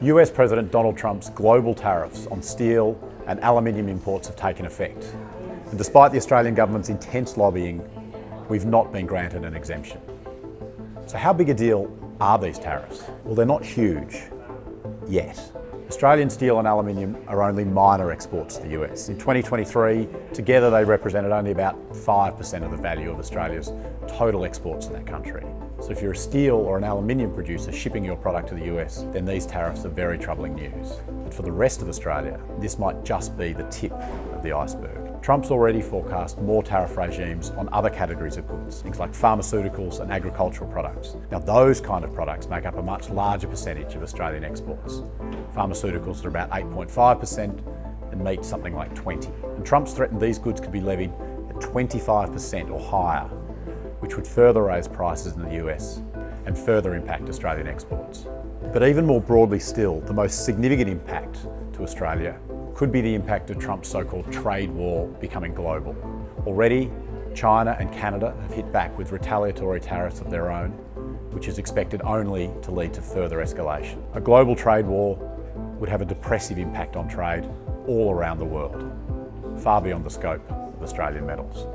US President Donald Trump's global tariffs on steel and aluminium imports have taken effect. And despite the Australian government's intense lobbying, we've not been granted an exemption. So how big a deal are these tariffs? Well, they're not huge yet. Australian steel and aluminium are only minor exports to the US. In 2023, together they represented only about 5% of the value of Australia's total exports in that country. So if you're a steel or an aluminium producer shipping your product to the US, then these tariffs are very troubling news. But for the rest of Australia, this might just be the tip of the iceberg. Trump's already forecast more tariff regimes on other categories of goods, things like pharmaceuticals and agricultural products. Now those kind of products make up a much larger percentage of Australian exports. Pharmaceuticals are about 8.5% and meat something like 20%. And Trump's threatened these goods could be levied at 25% or higher, which would further raise prices in the US and further impact Australian exports. But even more broadly still, the most significant impact to Australia could be the impact of Trump's so-called trade war becoming global. Already, China and Canada have hit back with retaliatory tariffs of their own, which is expected only to lead to further escalation. A global trade war would have a depressive impact on trade all around the world, far beyond the scope of Australian metals.